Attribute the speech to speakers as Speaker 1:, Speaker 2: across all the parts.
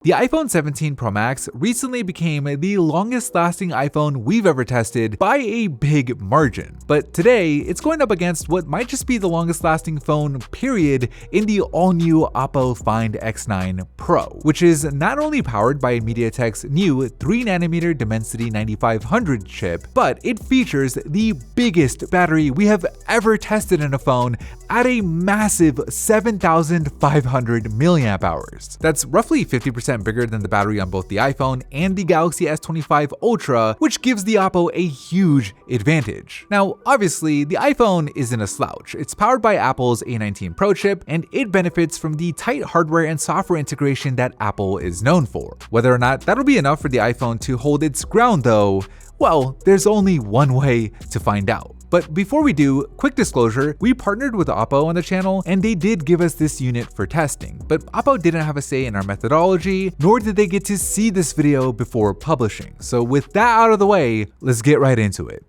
Speaker 1: The iPhone 17 Pro Max recently became the longest lasting iPhone we've ever tested by a big margin. But today, it's going up against what might just be the longest lasting phone period in the all-new OPPO Find X9 Pro, which is not only powered by MediaTek's new 3nm Dimensity 9500 chip, but it features the biggest battery we have ever tested in a phone at a massive 7,500 mAh. That's roughly 50% bigger than the battery on both the iPhone and the Galaxy S25 Ultra, which gives the OPPO a huge advantage. Now, obviously, the iPhone isn't a slouch. It's powered by Apple's A19 Pro chip, and it benefits from the tight hardware and software integration that Apple is known for. Whether or not that'll be enough for the iPhone to hold its ground though, well, there's only one way to find out. But before we do, quick disclosure, we partnered with OPPO on the channel and they did give us this unit for testing, but OPPO didn't have a say in our methodology, nor did they get to see this video before publishing. So with that out of the way, let's get right into it.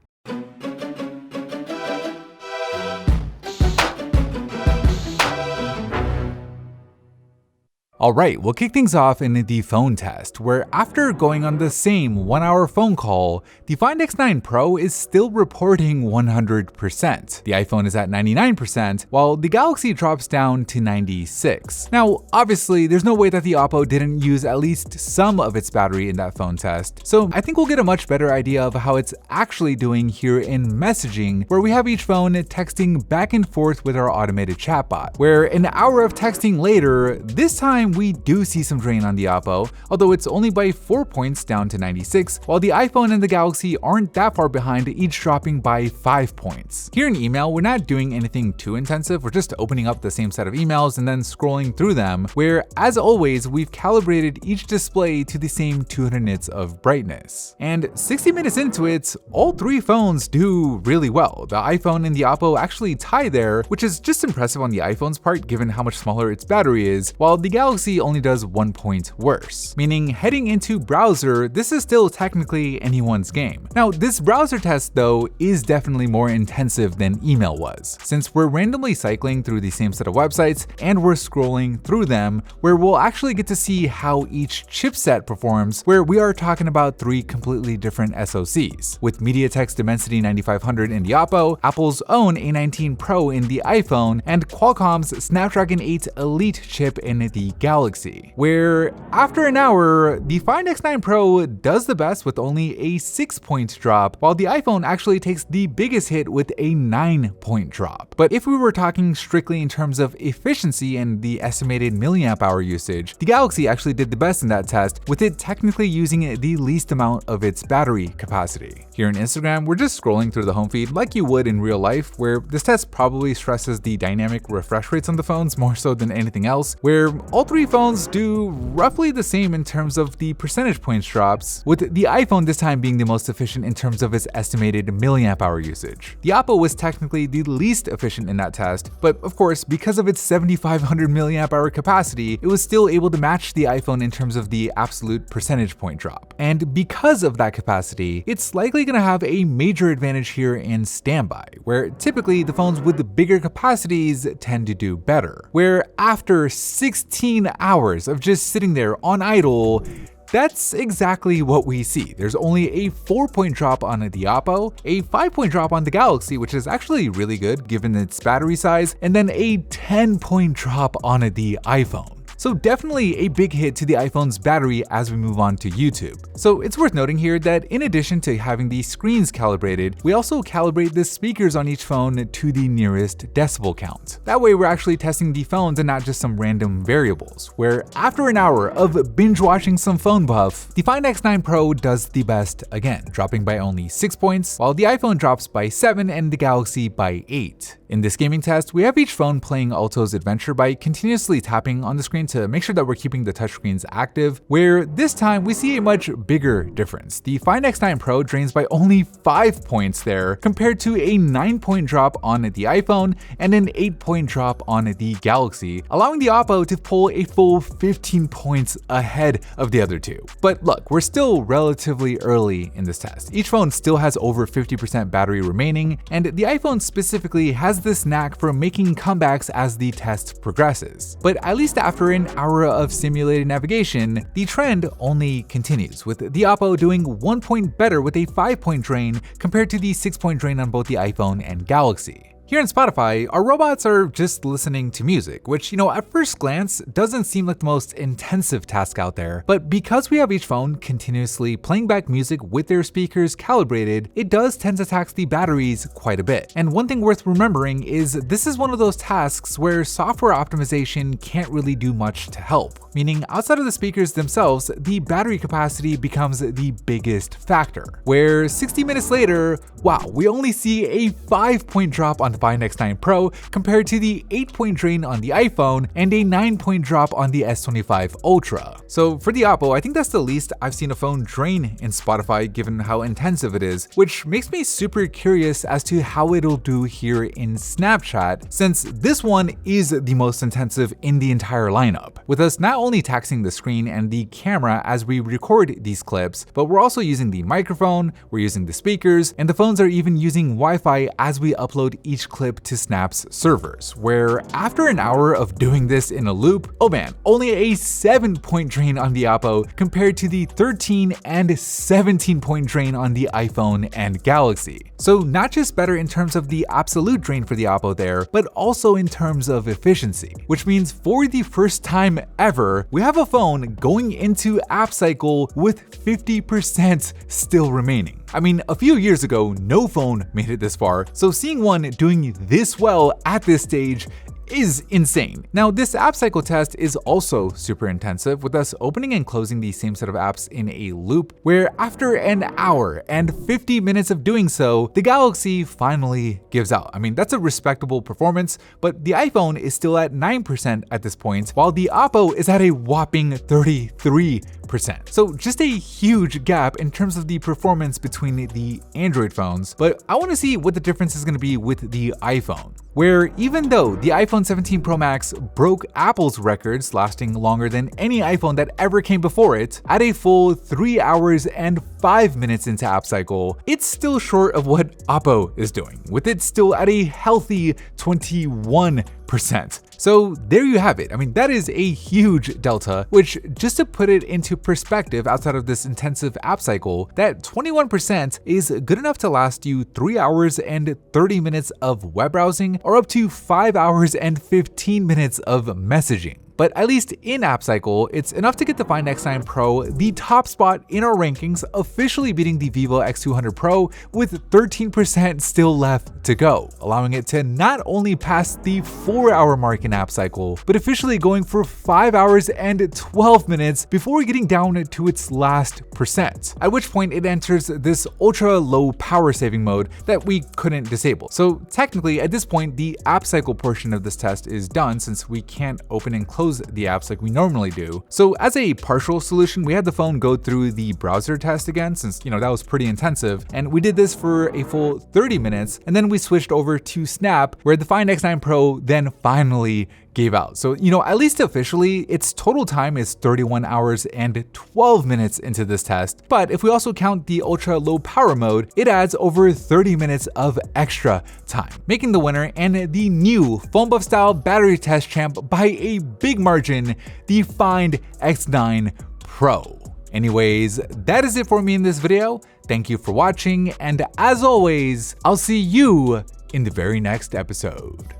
Speaker 1: Alright, we'll kick things off in the phone test, where after going on the same 1-hour phone call, the Find X9 Pro is still reporting 100%. The iPhone is at 99%, while the Galaxy drops down to 96%. Now, obviously, there's no way that the OPPO didn't use at least some of its battery in that phone test, so I think we'll get a much better idea of how it's actually doing here in messaging, where we have each phone texting back and forth with our automated chatbot, where an hour of texting later, this time we do see some drain on the OPPO, although it's only by 4 points down to 96, while the iPhone and the Galaxy aren't that far behind, each dropping by 5 points. Here in email, we're not doing anything too intensive, we're just opening up the same set of emails and then scrolling through them, where, as always, we've calibrated each display to the same 200 nits of brightness. And 60 minutes into it, all three phones do really well. The iPhone and the OPPO actually tie there, which is just impressive on the iPhone's part given how much smaller its battery is, while the Galaxy only does 1 point worse. Meaning, heading into browser, this is still technically anyone's game. Now, this browser test though is definitely more intensive than email was, since we're randomly cycling through the same set of websites and we're scrolling through them, where we'll actually get to see how each chipset performs, where we are talking about 3 completely different SoCs, with MediaTek's Dimensity 9500 in the OPPO, Apple's own A19 Pro in the iPhone, and Qualcomm's Snapdragon 8 Elite chip in the Galaxy, where after an hour, the Find X9 Pro does the best with only a 6-point drop, while the iPhone actually takes the biggest hit with a 9-point drop. But if we were talking strictly in terms of efficiency and the estimated milliamp hour usage, the Galaxy actually did the best in that test, with it technically using the least amount of its battery capacity. Here in Instagram, we're just scrolling through the home feed like you would in real life, where this test probably stresses the dynamic refresh rates on the phones more so than anything else, where all three phones do roughly the same in terms of the percentage points drops, with the iPhone this time being the most efficient in terms of its estimated milliamp hour usage. The OPPO was technically the least efficient in that test, but of course, because of its 7,500 milliamp hour capacity, it was still able to match the iPhone in terms of the absolute percentage point drop. And because of that capacity, it's likely going to have a major advantage here in standby, where typically the phones with the bigger capacities tend to do better, where after 16 hours of just sitting there on idle, that's exactly what we see. There's only a 4-point drop on the OPPO, a 5-point drop on the Galaxy, which is actually really good given its battery size, and then a 10-point drop on the iPhone. So definitely a big hit to the iPhone's battery as we move on to YouTube. So it's worth noting here that in addition to having the screens calibrated, we also calibrate the speakers on each phone to the nearest decibel count. That way we're actually testing the phones and not just some random variables, where after an hour of binge watching some PhoneBuff, the Find X9 Pro does the best again, dropping by only 6 points, while the iPhone drops by 7 and the Galaxy by 8. In this gaming test, we have each phone playing Alto's Adventure by continuously tapping on the screen to make sure that we're keeping the touchscreens active, where this time we see a much bigger difference. The Find X9 Pro drains by only 5 points there, compared to a 9-point drop on the iPhone and an 8-point drop on the Galaxy, allowing the OPPO to pull a full 15 points ahead of the other two. But look, we're still relatively early in this test. Each phone still has over 50% battery remaining, and the iPhone specifically has this knack for making comebacks as the test progresses. But at least after an an hour of simulated navigation, the trend only continues, with the OPPO doing 1 point better with a 5-point drain compared to the 6-point drain on both the iPhone and Galaxy. Here in Spotify, our robots are just listening to music, which, at first glance doesn't seem like the most intensive task out there, but because we have each phone continuously playing back music with their speakers calibrated, it does tend to tax the batteries quite a bit. And one thing worth remembering is this is one of those tasks where software optimization can't really do much to help, meaning outside of the speakers themselves, the battery capacity becomes the biggest factor, where 60 minutes later, wow, we only see a 5-point drop on the Find X9 Pro compared to the 8-point drain on the iPhone and a 9-point drop on the S25 Ultra. So for the OPPO, I think that's the least I've seen a phone drain in Spotify given how intensive it is, which makes me super curious as to how it'll do here in Snapchat, since this one is the most intensive in the entire lineup, with us not only taxing the screen and the camera as we record these clips, but we're also using the microphone, we're using the speakers, and the phones are even using Wi-Fi as we upload each clip to Snap's servers, where after an hour of doing this in a loop, oh man, only a 7-point drain on the OPPO compared to the 13 and 17-point drain on the iPhone and Galaxy. So not just better in terms of the absolute drain for the OPPO there, but also in terms of efficiency, which means for the first time ever, we have a phone going into app cycle with 50% still remaining. I mean, a few years ago, no phone made it this far, so seeing one doing this well at this stage is insane. Now, this app cycle test is also super intensive, with us opening and closing the same set of apps in a loop, where after an hour and 50 minutes of doing so, the Galaxy finally gives out. I mean, that's a respectable performance, but the iPhone is still at 9% at this point, while the OPPO is at a whopping 33%. So just a huge gap in terms of the performance between the Android phones, but I want to see what the difference is going to be with the iPhone, where even though the iPhone 17 Pro Max broke Apple's records lasting longer than any iPhone that ever came before it, at a full 3 hours and 5 minutes into app cycle, it's still short of what OPPO is doing, with it still at a healthy 21%. So there you have it. I mean, that is a huge delta, which, just to put it into perspective outside of this intensive app cycle, that 21% is good enough to last you 3 hours and 30 minutes of web browsing or up to 5 hours and 15 minutes of messaging. But at least in app cycle, it's enough to get the Find X9 Pro the top spot in our rankings, officially beating the Vivo X200 Pro with 13% still left to go, allowing it to not only pass the 4-hour mark in app cycle, but officially going for 5 hours and 12 minutes before getting down to its last percent, at which point it enters this ultra low power saving mode that we couldn't disable. So technically at this point, the app cycle portion of this test is done, since we can't open and close the apps like we normally do. So as a partial solution, we had the phone go through the browser test again, since that was pretty intensive, and we did this for a full 30 minutes, and then we switched over to Snap, where the Find X9 Pro then finally gave out. So, at least officially, its total time is 31 hours and 12 minutes into this test. But if we also count the ultra low power mode, it adds over 30 minutes of extra time, making the winner and the new PhoneBuff style battery test champ by a big margin, the Find X9 Pro. Anyways, that is it for me in this video. Thank you for watching, and as always, I'll see you in the very next episode.